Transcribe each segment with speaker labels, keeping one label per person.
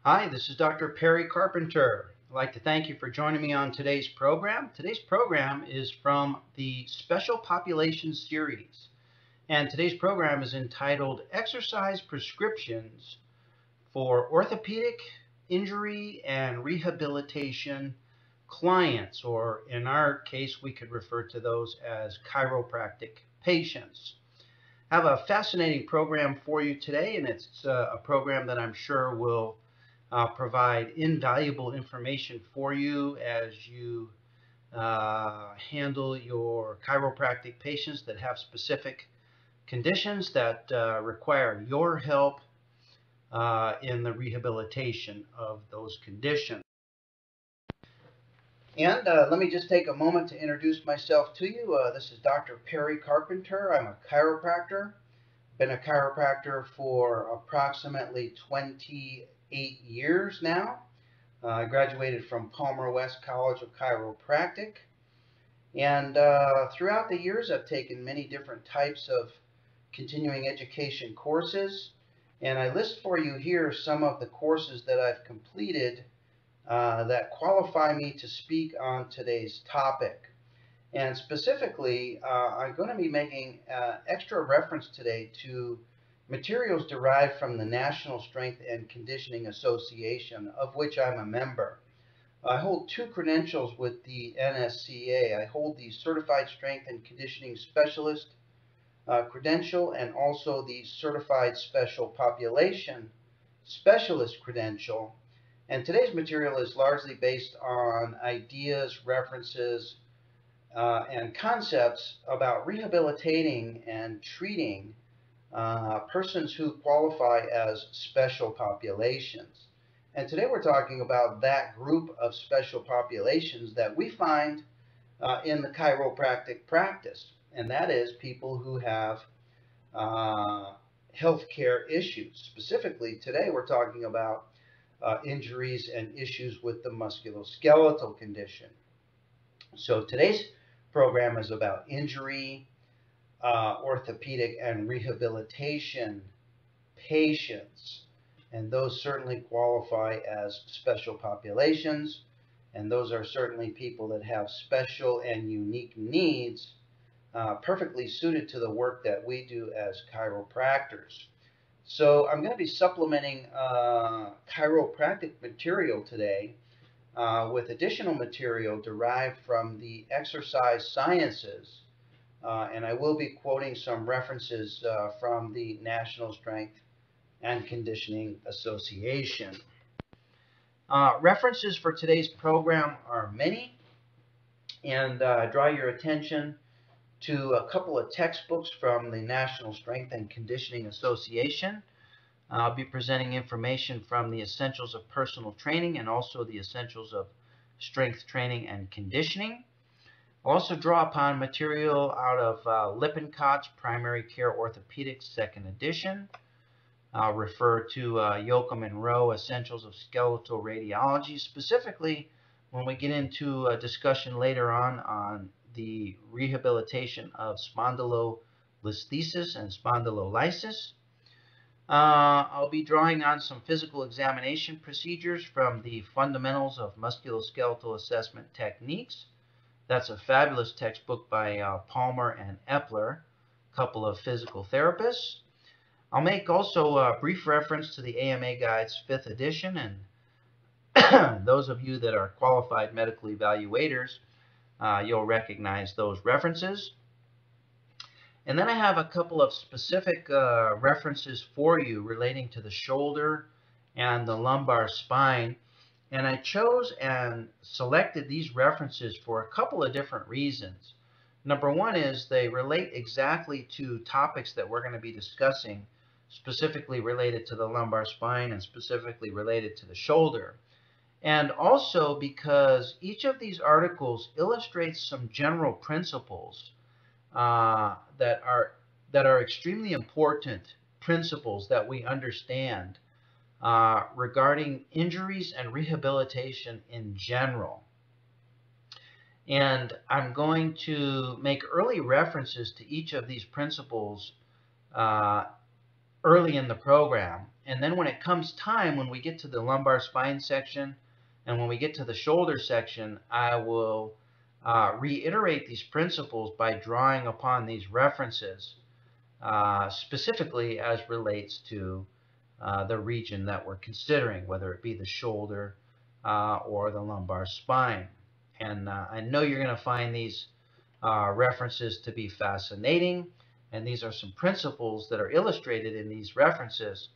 Speaker 1: Hi, this is Dr. Perry Carpenter. I'd like to thank you for joining me on today's program. Today's program is from the Special Population Series, and today's program is entitled Exercise Prescriptions for Orthopedic Injury and Rehabilitation Clients, or in our case, we could refer to those as chiropractic patients. I have a fascinating program for you today, and it's a program that I'm sure will provide invaluable information for you as you handle your chiropractic patients that have specific conditions that require your help in the rehabilitation of those conditions. And let me just take a moment to introduce myself to you. This is Dr. Perry Carpenter. I'm a chiropractor. Been a chiropractor for approximately 28 years now. I graduated from Palmer West College of Chiropractic. And throughout the years, I've taken many different types of continuing education courses. And I list for you here some of the courses that I've completed that qualify me to speak on today's topic. And specifically, I'm going to be making extra reference today to materials derived from the National Strength and Conditioning Association, of which I'm a member. I hold two credentials with the NSCA. I hold the Certified Strength and Conditioning Specialist credential and also the Certified Special Population Specialist credential. And today's material is largely based on ideas, references, and concepts about rehabilitating and treating persons who qualify as special populations. And today we're talking about that group of special populations that we find in the chiropractic practice, and that is people who have healthcare issues. Specifically, today we're talking about injuries and issues with the musculoskeletal condition. So today's program is about injury, orthopedic, and rehabilitation patients. And those certainly qualify as special populations. And those are certainly people that have special and unique needs perfectly suited to the work that we do as chiropractors. So I'm going to be supplementing chiropractic material today with additional material derived from the exercise sciences, and I will be quoting some references from the National Strength and Conditioning Association. References for today's program are many, and draw your attention to a couple of textbooks from the National Strength and Conditioning Association. I'll be presenting information from the Essentials of Personal Training and also the Essentials of Strength Training and Conditioning. I'll also draw upon material out of Lippincott's Primary Care Orthopedics 2nd edition. I'll refer to Yoakum and Rowe Essentials of Skeletal Radiology, specifically when we get into a discussion later on the rehabilitation of spondylolisthesis and spondylolysis. I'll be drawing on some physical examination procedures from the Fundamentals of Musculoskeletal Assessment Techniques. That's a fabulous textbook by Palmer and Epler, a couple of physical therapists. I'll make also a brief reference to the AMA Guide's 5th edition, and those of you that are qualified medical evaluators, you'll recognize those references. And then I have a couple of specific references for you relating to the shoulder and the lumbar spine. And I chose and selected these references for a couple of different reasons. Number one is they relate exactly to topics that we're going to be discussing, specifically related to the lumbar spine and specifically related to the shoulder. And also because each of these articles illustrates some general principles that are extremely important principles that we understand regarding injuries and rehabilitation in general. And I'm going to make early references to each of these principles early in the program. And then when it comes time, when we get to the lumbar spine section and when we get to the shoulder section, I will reiterate these principles by drawing upon these references, specifically as relates to the region that we're considering, whether it be the shoulder or the lumbar spine. And I know you're going to find these references to be fascinating, and these are some principles that are illustrated in these references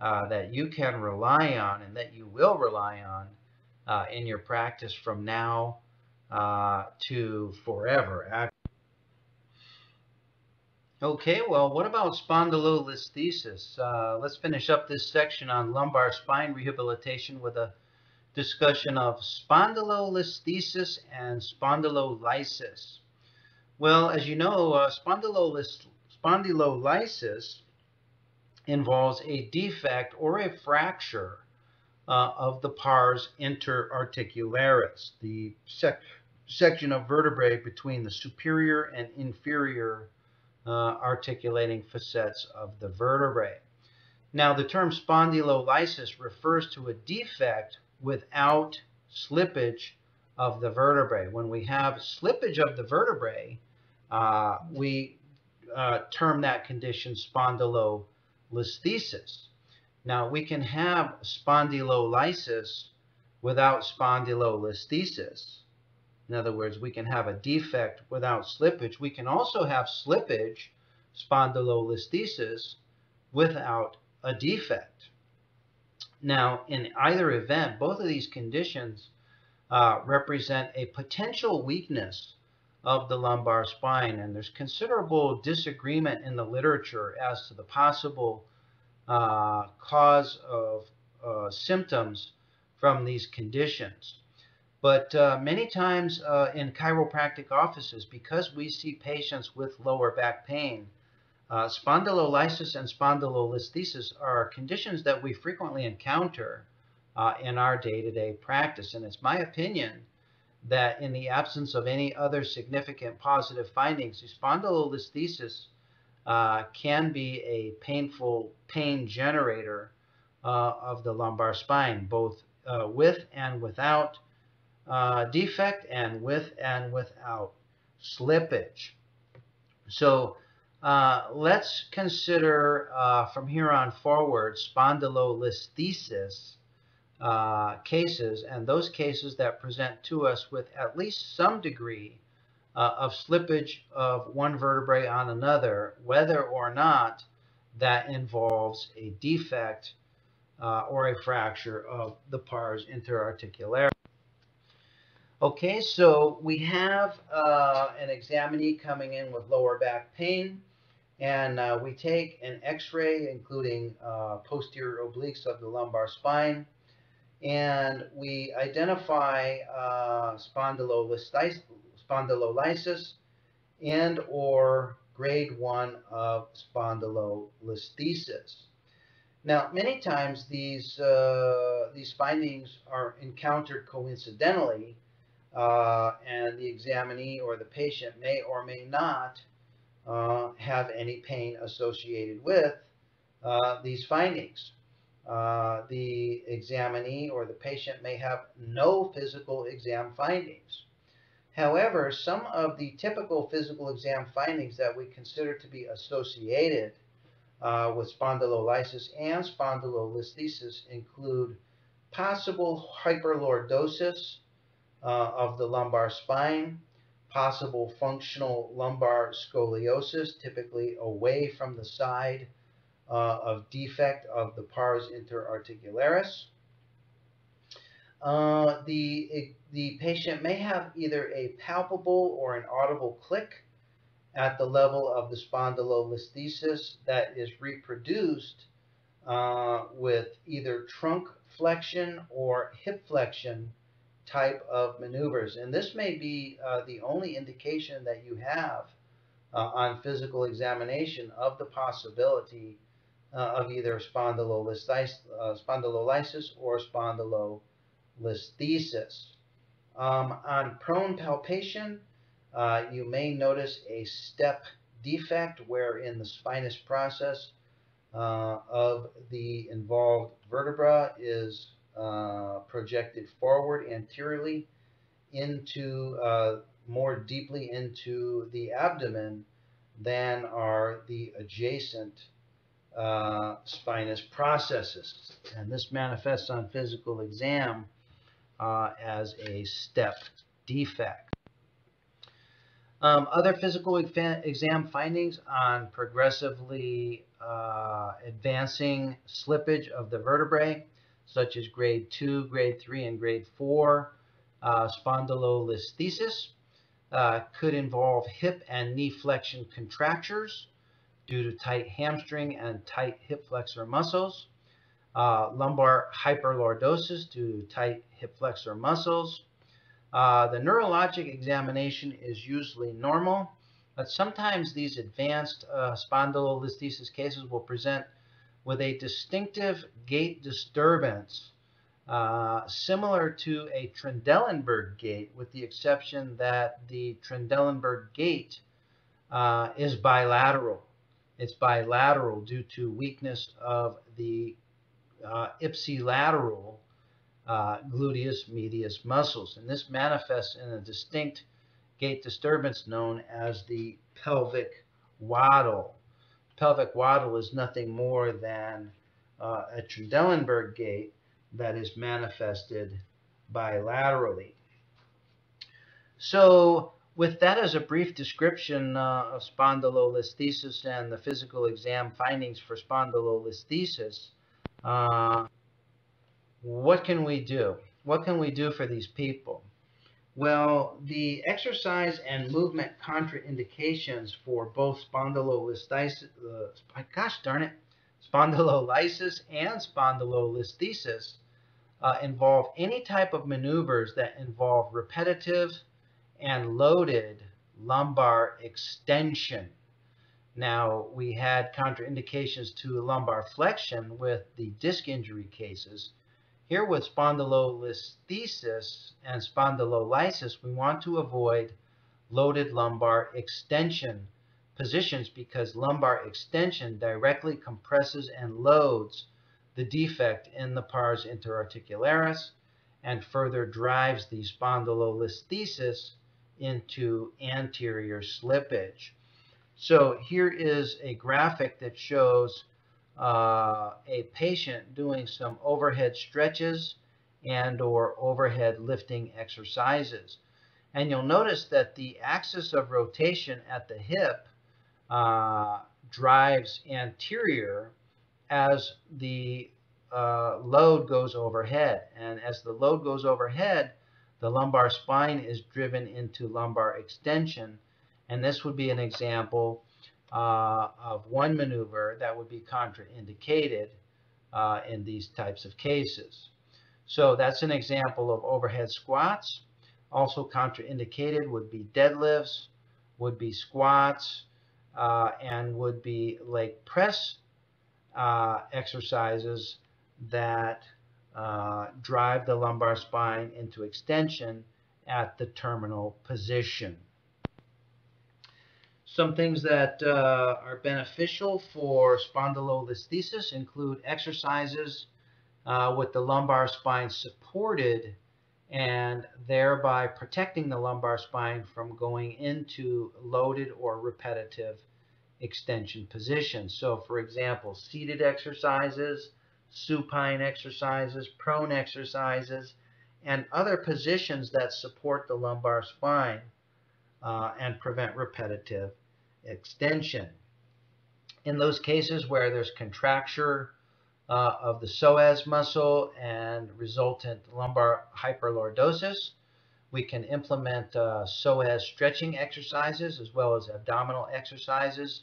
Speaker 1: that you can rely on and that you will rely on in your practice from now to forever. Okay, well, what about spondylolisthesis? Let's finish up this section on lumbar spine rehabilitation with a discussion of spondylolisthesis and spondylolysis. Well, as you know, spondylolysis involves a defect or a fracture of the pars interarticularis, the section of vertebrae between the superior and inferior articulating facets of the vertebrae. Now, the term spondylolysis refers to a defect without slippage of the vertebrae. When we have slippage of the vertebrae, we term that condition spondylolisthesis. Now, we can have spondylolysis without spondylolisthesis. In other words, we can have a defect without slippage. We can also have slippage, spondylolisthesis, without a defect. Now, in either event, both of these conditions represent a potential weakness of the lumbar spine, and there's considerable disagreement in the literature as to the possible cause of symptoms from these conditions. But many times in chiropractic offices, because we see patients with lower back pain, spondylolysis and spondylolisthesis are conditions that we frequently encounter in our day-to-day practice. And it's my opinion that in the absence of any other significant positive findings, spondylolisthesis can be a painful pain generator of the lumbar spine, both with and without defect and with and without slippage. So let's consider from here on forward spondylolisthesis cases, and those cases that present to us with at least some degree of slippage of one vertebrae on another, whether or not that involves a defect or a fracture of the pars interarticularis. Okay, so we have an examinee coming in with lower back pain, and we take an x-ray including posterior obliques of the lumbar spine, and we identify spondylolysis and or grade 1 of spondylolisthesis. Now, many times these findings are encountered coincidentally, and the examinee or the patient may or may not have any pain associated with these findings. The examinee or the patient may have no physical exam findings. However, some of the typical physical exam findings that we consider to be associated with spondylolysis and spondylolisthesis include possible hyperlordosis of the lumbar spine, possible functional lumbar scoliosis, typically away from the side of defect of the pars interarticularis. The patient may have either a palpable or an audible click at the level of the spondylolisthesis that is reproduced with either trunk flexion or hip flexion type of maneuvers. And this may be the only indication that you have on physical examination of the possibility of either spondylolisthesis or spondylolisthesis. On prone palpation, you may notice a step defect where in the spinous process of the involved vertebra is projected forward anteriorly into more deeply into the abdomen than are the adjacent spinous processes. And this manifests on physical exam as a step defect. Other physical exam findings on progressively advancing slippage of the vertebrae, such as grade 2, grade 3, and grade 4 spondylolisthesis, could involve hip and knee flexion contractures due to tight hamstring and tight hip flexor muscles, lumbar hyperlordosis due to tight hip flexor muscles. The neurologic examination is usually normal, but sometimes these advanced spondylolisthesis cases will present with a distinctive gait disturbance similar to a Trendelenburg gait, with the exception that the Trendelenburg gait is bilateral. It's bilateral due to weakness of the ipsilateral gluteus medius muscles, and this manifests in a distinct gait disturbance known as the pelvic waddle. Pelvic waddle is nothing more than a Trendelenburg gait that is manifested bilaterally. So, with that as a brief description of spondylolisthesis and the physical exam findings for spondylolisthesis, what can we do? What can we do for these people? Well, the exercise and movement contraindications for both spondylolisthesis, spondylolysis and spondylolisthesis involve any type of maneuvers that involve repetitive and loaded lumbar extension. Now, we had contraindications to lumbar flexion with the disc injury cases. Here with spondylolisthesis and spondylolysis, we want to avoid loaded lumbar extension positions because lumbar extension directly compresses and loads the defect in the pars interarticularis and further drives the spondylolisthesis into anterior slippage. So here is a graphic that shows a patient doing some overhead stretches and or overhead lifting exercises. And you'll notice that the axis of rotation at the hip drives anterior as the load goes overhead. And as the load goes overhead, the lumbar spine is driven into lumbar extension. And this would be an example of one maneuver that would be contraindicated in these types of cases. So that's an example of overhead squats. Also contraindicated would be deadlifts, would be squats, and would be leg press exercises that drive the lumbar spine into extension at the terminal position. Some things that are beneficial for spondylolisthesis include exercises with the lumbar spine supported and thereby protecting the lumbar spine from going into loaded or repetitive extension positions. So, for example, seated exercises, supine exercises, prone exercises, and other positions that support the lumbar spine and prevent repetitive extension. In those cases where there's contracture of the psoas muscle and resultant lumbar hyperlordosis, we can implement psoas stretching exercises as well as abdominal exercises,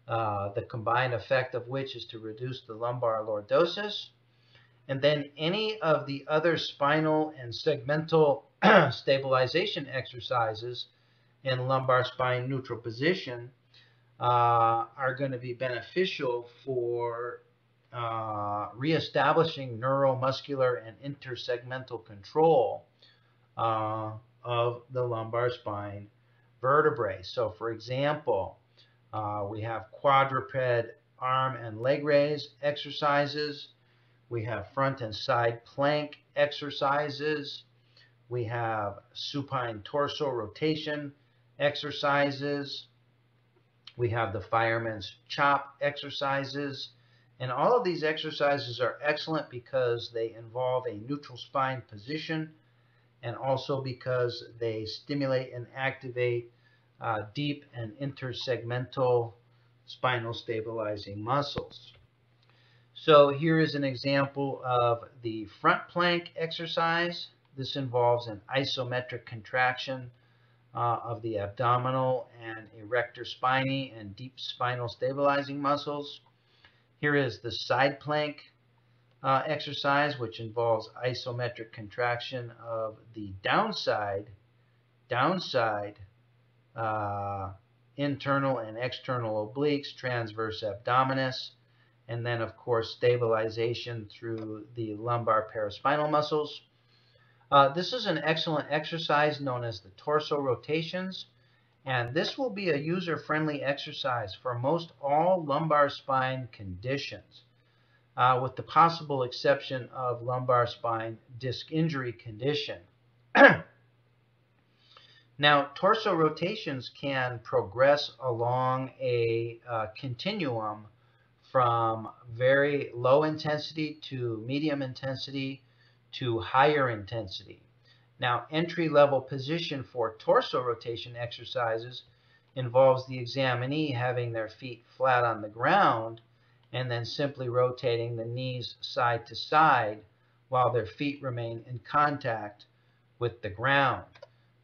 Speaker 1: the combined effect of which is to reduce the lumbar lordosis. And then any of the other spinal and segmental stabilization exercises in lumbar spine neutral position are going to be beneficial for reestablishing neuromuscular and intersegmental control of the lumbar spine vertebrae. So, for example, we have quadruped arm and leg raise exercises. We have front and side plank exercises. We have supine torso rotation exercises. We have the fireman's chop exercises. And all of these exercises are excellent because they involve a neutral spine position, and also because they stimulate and activate deep and intersegmental spinal stabilizing muscles. So here is an example of the front plank exercise. This involves an isometric contraction of the abdominal and erector spinae and deep spinal stabilizing muscles. Here is the side plank exercise, which involves isometric contraction of the downside internal and external obliques, transverse abdominis, and then of course stabilization through the lumbar paraspinal muscles. This is an excellent exercise known as the torso rotations, and this will be a user-friendly exercise for most all lumbar spine conditions, with the possible exception of lumbar spine disc injury condition. Now, torso rotations can progress along a continuum from very low intensity to medium intensity to higher intensity. Now, entry-level position for torso rotation exercises involves the examinee having their feet flat on the ground and then simply rotating the knees side to side while their feet remain in contact with the ground.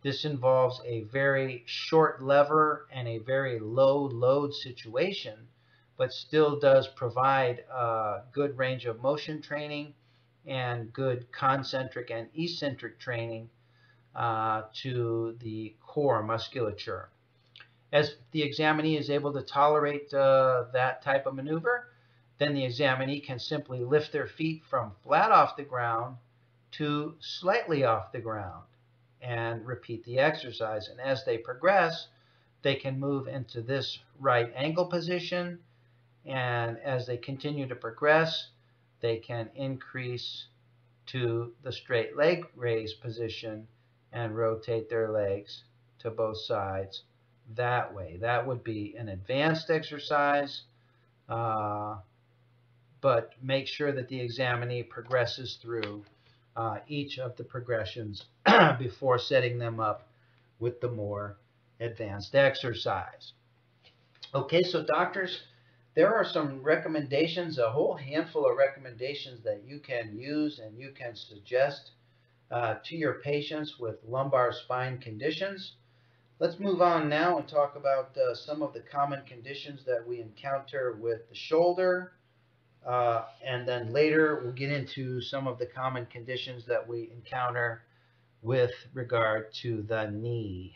Speaker 1: This involves a very short lever and a very low load situation, but still does provide good range of motion training and good concentric and eccentric training to the core musculature. As the examinee is able to tolerate that type of maneuver, then the examinee can simply lift their feet from flat off the ground to slightly off the ground and repeat the exercise. And as they progress, they can move into this right angle position, and as they continue to progress, they can increase to the straight leg raise position and rotate their legs to both sides that way. That would be an advanced exercise, but make sure that the examinee progresses through each of the progressions before setting them up with the more advanced exercise. Okay, so doctors, there are some recommendations, a whole handful of recommendations that you can use and you can suggest to your patients with lumbar spine conditions. Let's move on now and talk about some of the common conditions that we encounter with the shoulder. And then later we'll get into some of the common conditions that we encounter with regard to the knee.